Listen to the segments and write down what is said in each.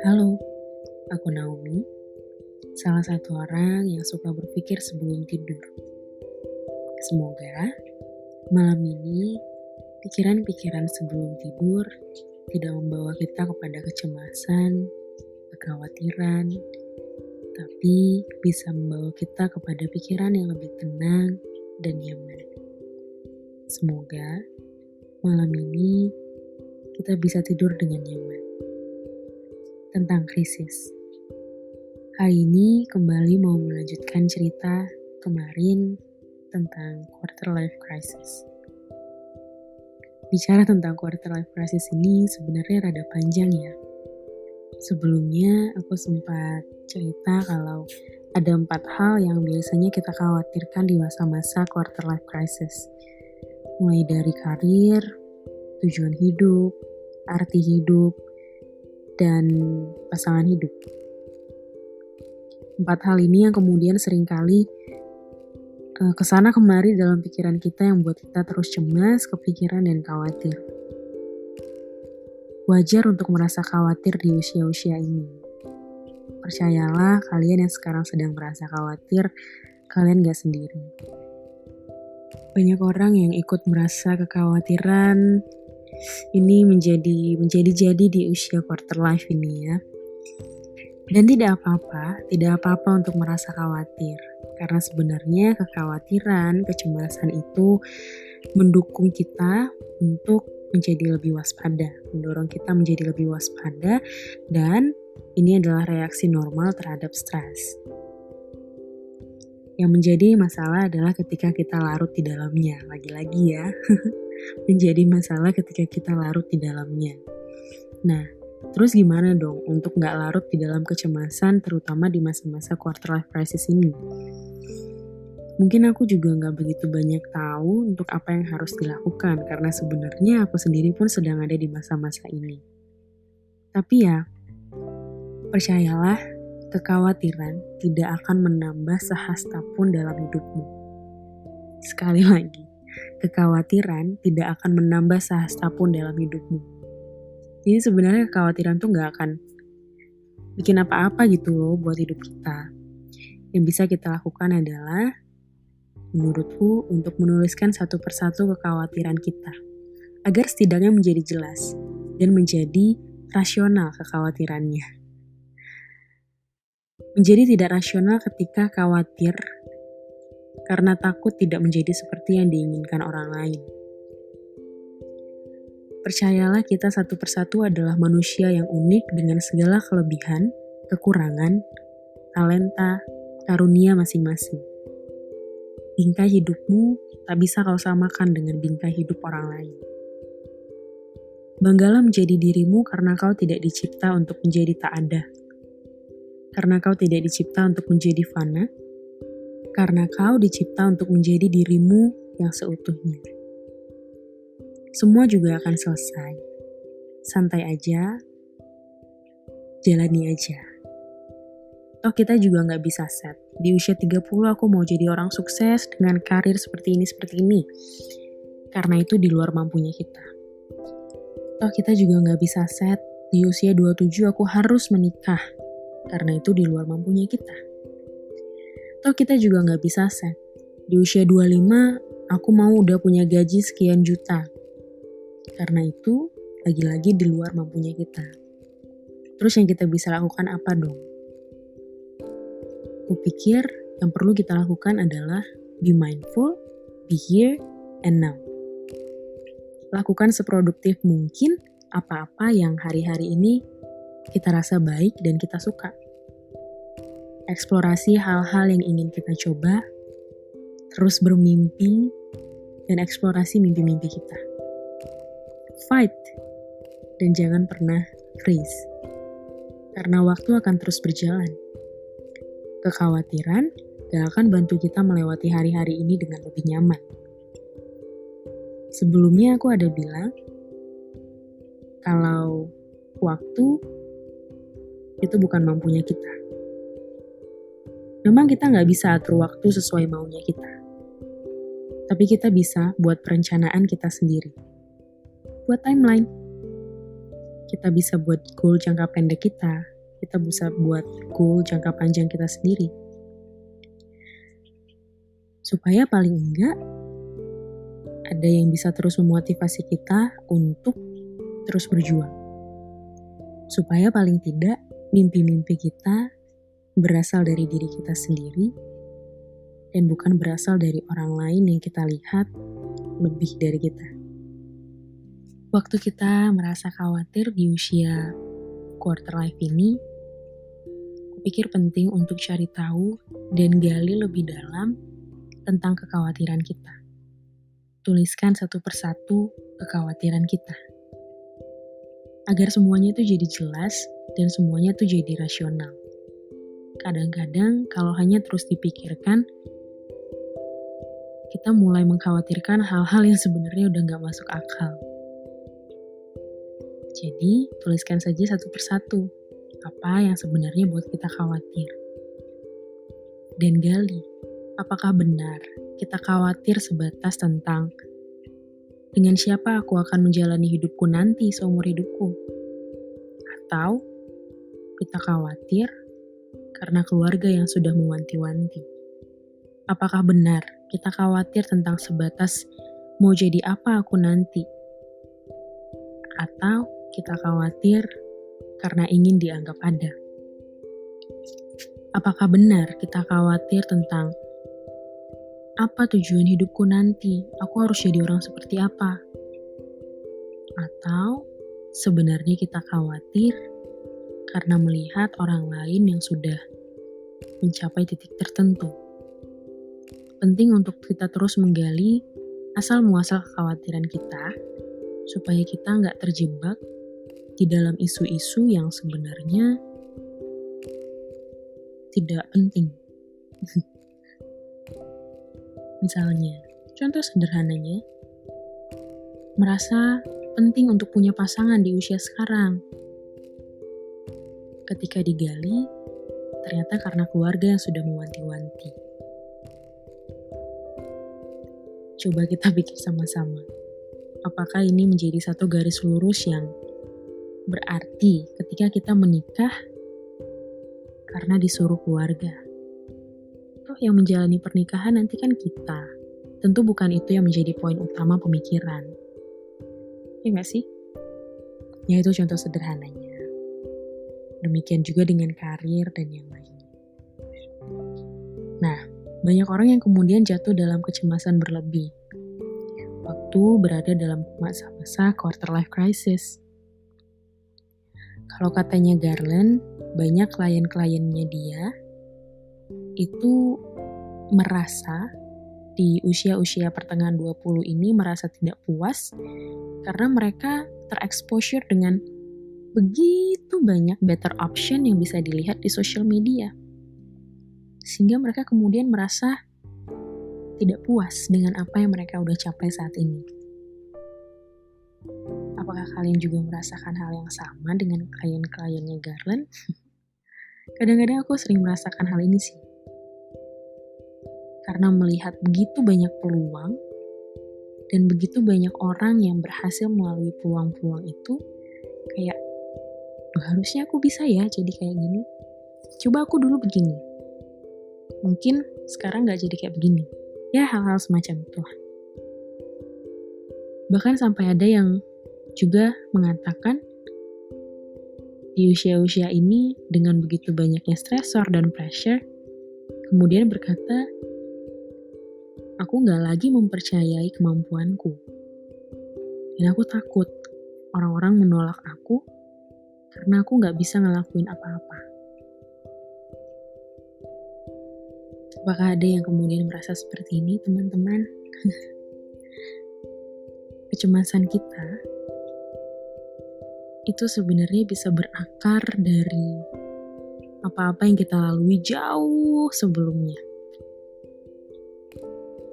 Halo, aku Naomi, salah satu orang yang suka berpikir sebelum tidur. Semoga malam ini pikiran-pikiran sebelum tidur tidak membawa kita kepada kecemasan, kekhawatiran, tapi bisa membawa kita kepada pikiran yang lebih tenang dan nyaman. Semoga malam ini kita bisa tidur dengan nyaman. Tentang krisis. Hari ini kembali mau melanjutkan cerita kemarin tentang quarter life crisis. Bicara tentang quarter life crisis ini sebenarnya rada panjang ya. Sebelumnya aku sempat cerita kalau ada 4 hal yang biasanya kita khawatirkan di masa-masa quarter life crisis. Mulai dari karir, tujuan hidup, arti hidup, dan pasangan hidup. 4 hal ini yang kemudian seringkali kesana kemari dalam pikiran kita yang buat kita terus cemas, kepikiran, dan khawatir. Wajar untuk merasa khawatir di usia-usia ini. Percayalah, kalian yang sekarang sedang merasa khawatir, kalian gak sendiri. Banyak orang yang ikut merasa kekhawatiran ini menjadi di usia quarter life ini ya. Dan tidak apa-apa untuk merasa khawatir. Karena sebenarnya kekhawatiran, kecemasan itu mendukung kita untuk menjadi lebih waspada, mendorong kita menjadi lebih waspada, dan ini adalah reaksi normal terhadap stres. Yang menjadi masalah adalah ketika kita larut di dalamnya, lagi-lagi ya. Menjadi masalah ketika kita larut di dalamnya. Nah, terus gimana dong untuk gak larut di dalam kecemasan, terutama di masa-masa quarter life crisis ini? Mungkin aku juga gak begitu banyak tahu untuk apa yang harus dilakukan, karena sebenarnya aku sendiri pun sedang ada di masa-masa ini. Tapi ya, percayalah, kekhawatiran tidak akan menambah sehasta pun dalam hidupmu. Sekali lagi, kekhawatiran tidak akan menambah sehasta pun dalam hidupmu. Jadi sebenarnya kekhawatiran tuh gak akan bikin apa-apa gitu loh buat hidup kita. Yang bisa kita lakukan adalah, menurutku, untuk menuliskan satu persatu kekhawatiran kita. Agar setidaknya menjadi jelas dan menjadi rasional kekhawatirannya. Menjadi tidak rasional ketika khawatir karena takut tidak menjadi seperti yang diinginkan orang lain. Percayalah, kita satu persatu adalah manusia yang unik dengan segala kelebihan, kekurangan, talenta, karunia masing-masing. Bingkai hidupmu tak bisa kau samakan dengan bingkai hidup orang lain. Banggalah menjadi dirimu karena kau tidak dicipta untuk menjadi tak ada. Karena kau tidak dicipta untuk menjadi fana. Karena kau dicipta untuk menjadi dirimu yang seutuhnya. Semua juga akan selesai. Santai aja, jalani aja. Toh kita juga gak bisa set. Di usia 30 aku mau jadi orang sukses dengan karir seperti ini. Karena itu di luar mampunya kita. Toh kita juga gak bisa set. Di usia 27 aku harus menikah. Karena itu di luar mampunya kita. Toh kita juga gak bisa set. Di usia 25 aku mau udah punya gaji sekian juta. Karena itu lagi-lagi di luar mampunya kita. Terus yang kita bisa lakukan apa dong? Kupikir yang perlu kita lakukan adalah be mindful, be here, and now. Lakukan seproduktif mungkin apa-apa yang hari-hari ini kita rasa baik dan kita suka. Eksplorasi hal-hal yang ingin kita coba, terus bermimpi, dan eksplorasi mimpi-mimpi kita. Fight, dan jangan pernah freeze. Karena waktu akan terus berjalan. Kekhawatiran gak akan bantu kita melewati hari-hari ini dengan lebih nyaman. Sebelumnya aku ada bilang, kalau waktu itu bukan mampunya kita. Memang kita gak bisa atur waktu sesuai maunya kita. Tapi kita bisa buat perencanaan kita sendiri. Buat timeline. Kita bisa buat goal jangka pendek kita, kita bisa buat goal jangka panjang kita sendiri. Supaya paling enggak ada yang bisa terus memotivasi kita untuk terus berjuang. Supaya paling tidak mimpi-mimpi kita berasal dari diri kita sendiri dan bukan berasal dari orang lain yang kita lihat lebih dari kita. Waktu kita merasa khawatir di usia quarter life ini, kupikir penting untuk cari tahu dan gali lebih dalam tentang kekhawatiran kita. Tuliskan satu persatu kekhawatiran kita. Agar semuanya itu jadi jelas dan semuanya itu jadi rasional. Kadang-kadang kalau hanya terus dipikirkan, kita mulai mengkhawatirkan hal-hal yang sebenarnya udah gak masuk akal. Jadi, tuliskan saja satu persatu apa yang sebenarnya buat kita khawatir. Dan gali, apakah benar kita khawatir sebatas tentang dengan siapa aku akan menjalani hidupku nanti seumur hidupku? Atau kita khawatir karena keluarga yang sudah mewanti-wanti? Apakah benar kita khawatir tentang sebatas mau jadi apa aku nanti? Atau kita khawatir karena ingin dianggap ada? Apakah benar kita khawatir tentang apa tujuan hidupku nanti? Aku harus jadi orang seperti apa? Atau sebenarnya kita khawatir karena melihat orang lain yang sudah mencapai titik tertentu. Penting untuk kita terus menggali asal-muasal kekhawatiran kita supaya kita nggak terjebak di dalam isu-isu yang sebenarnya tidak penting. Misalnya, contoh sederhananya, merasa penting untuk punya pasangan di usia sekarang. Ketika digali, ternyata karena keluarga yang sudah mewanti-wanti. Coba kita pikir sama-sama, apakah ini menjadi satu garis lurus yang berarti ketika kita menikah karena disuruh keluarga? Toh yang menjalani pernikahan nanti kan kita. Tentu bukan itu yang menjadi poin utama pemikiran. Ya nggak sih? Ya itu contoh sederhananya. Demikian juga dengan karir dan yang lainnya. Nah, banyak orang yang kemudian jatuh dalam kecemasan berlebih waktu berada dalam masa-masa quarter life crisis. Kalau katanya Garland, banyak klien-kliennya dia itu merasa di usia-usia pertengahan 20 ini merasa tidak puas karena mereka terexposure dengan begitu banyak better option yang bisa dilihat di social media. Sehingga mereka kemudian merasa tidak puas dengan apa yang mereka udah capai saat ini. Apakah kalian juga merasakan hal yang sama dengan klien-kliennya Garland? Kadang-kadang aku sering merasakan hal ini sih. Karena melihat begitu banyak peluang dan begitu banyak orang yang berhasil melalui peluang-peluang itu, kayak, harusnya aku bisa ya jadi kayak gini. Coba aku dulu begini. Mungkin sekarang gak jadi kayak begini. Ya hal-hal semacam itu. Bahkan sampai ada yang juga mengatakan di usia-usia ini dengan begitu banyaknya stresor dan pressure, kemudian berkata, aku gak lagi mempercayai kemampuanku. Dan aku takut orang-orang menolak aku karena aku gak bisa ngelakuin apa-apa. Apakah ada yang kemudian merasa seperti ini, teman-teman? Kecemasan kita itu sebenarnya bisa berakar dari apa-apa yang kita lalui jauh sebelumnya.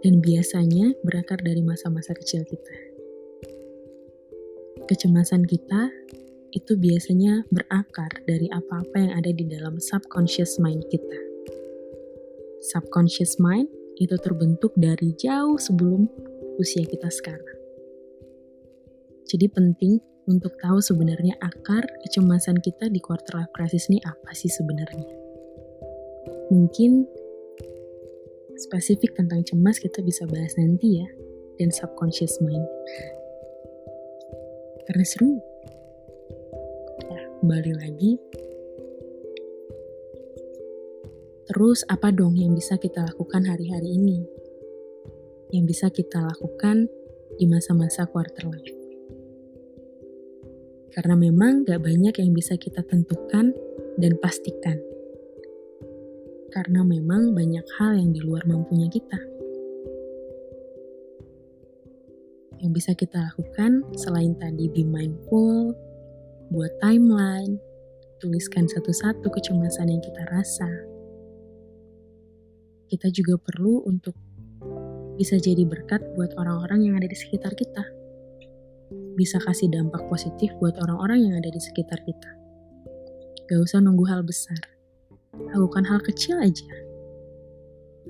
Dan biasanya berakar dari masa-masa kecil kita. Kecemasan kita itu biasanya berakar dari apa-apa yang ada di dalam subconscious mind kita. Subconscious mind itu terbentuk dari jauh sebelum usia kita sekarang. Jadi penting untuk tahu sebenarnya akar kecemasan kita di quarter life crisis ini apa sih sebenarnya. Mungkin spesifik tentang cemas kita bisa bahas nanti ya, dan subconscious mind. Karena seru. Nah, kembali lagi. Terus apa dong yang bisa kita lakukan hari-hari ini? Yang bisa kita lakukan di masa-masa quarter life. Karena memang gak banyak yang bisa kita tentukan dan pastikan. Karena memang banyak hal yang di luar mampunya kita. Yang bisa kita lakukan selain tadi be mindful, buat timeline, tuliskan satu-satu kecemasan yang kita rasa. Kita juga perlu untuk bisa jadi berkat buat orang-orang yang ada di sekitar kita. Bisa kasih dampak positif buat orang-orang yang ada di sekitar kita. Gak usah nunggu hal besar. Lakukan hal kecil aja.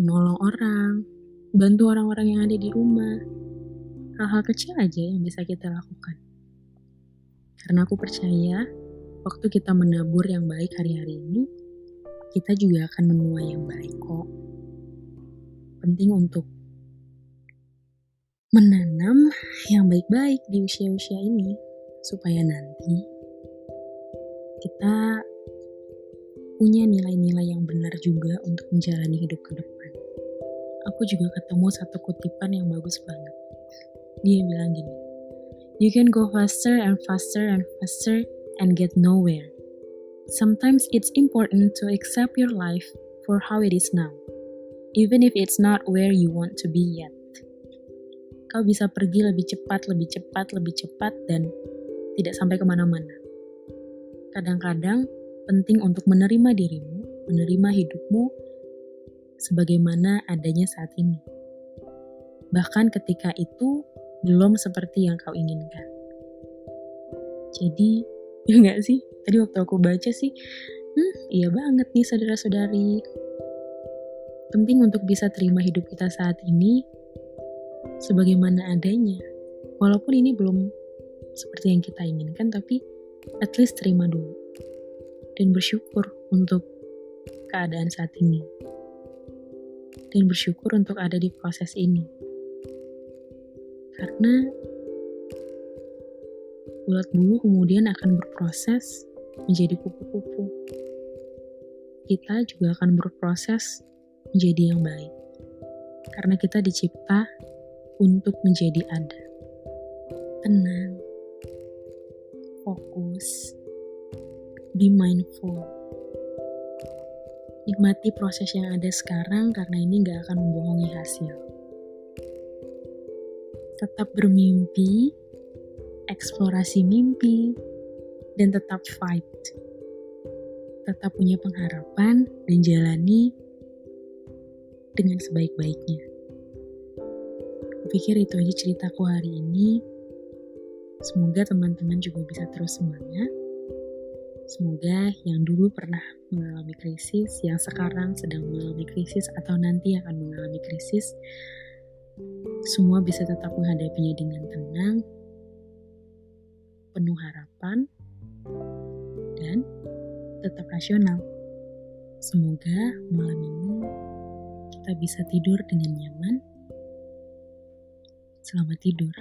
Menolong orang, bantu orang-orang yang ada di rumah. Hal-hal kecil aja yang bisa kita lakukan. Karena aku percaya, waktu kita menabur yang baik hari-hari ini, kita juga akan menuai yang baik kok. Penting untuk menanam yang baik-baik di usia-usia ini, supaya nanti kita punya nilai-nilai yang benar juga untuk menjalani hidup ke depan. Aku juga ketemu satu kutipan yang bagus banget. Dia bilang gini, "You can go faster and faster and faster and get nowhere. Sometimes it's important to accept your life for how it is now, even if it's not where you want to be yet." Kau bisa pergi lebih cepat, dan tidak sampai kemana-mana. Kadang-kadang penting untuk menerima dirimu, menerima hidupmu sebagaimana adanya saat ini. Bahkan ketika itu belum seperti yang kau inginkan. Jadi, ya gak sih? Tadi waktu aku baca sih, iya banget nih saudara-saudari. Penting untuk bisa terima hidup kita saat ini sebagaimana adanya. Walaupun ini belum seperti yang kita inginkan, tapi at least terima dulu. Dan bersyukur untuk keadaan saat ini. Dan bersyukur untuk ada di proses ini. Karena ulat bulu kemudian akan berproses menjadi kupu-kupu. Kita juga akan berproses menjadi yang baik. Karena kita dicipta untuk menjadi ada. Tenang. Fokus. Be mindful. Nikmati proses yang ada sekarang karena ini gak akan membohongi hasil. Tetap bermimpi, eksplorasi mimpi, dan tetap fight. Tetap punya pengharapan dan jalani dengan sebaik-baiknya. Kupikir itu aja ceritaku hari ini. Semoga teman-teman juga bisa terus semangat. Semoga yang dulu pernah mengalami krisis, yang sekarang sedang mengalami krisis, atau nanti akan mengalami krisis, semua bisa tetap menghadapinya dengan tenang, penuh harapan, dan tetap rasional. Semoga malam ini kita bisa tidur dengan nyaman. Selamat tidur.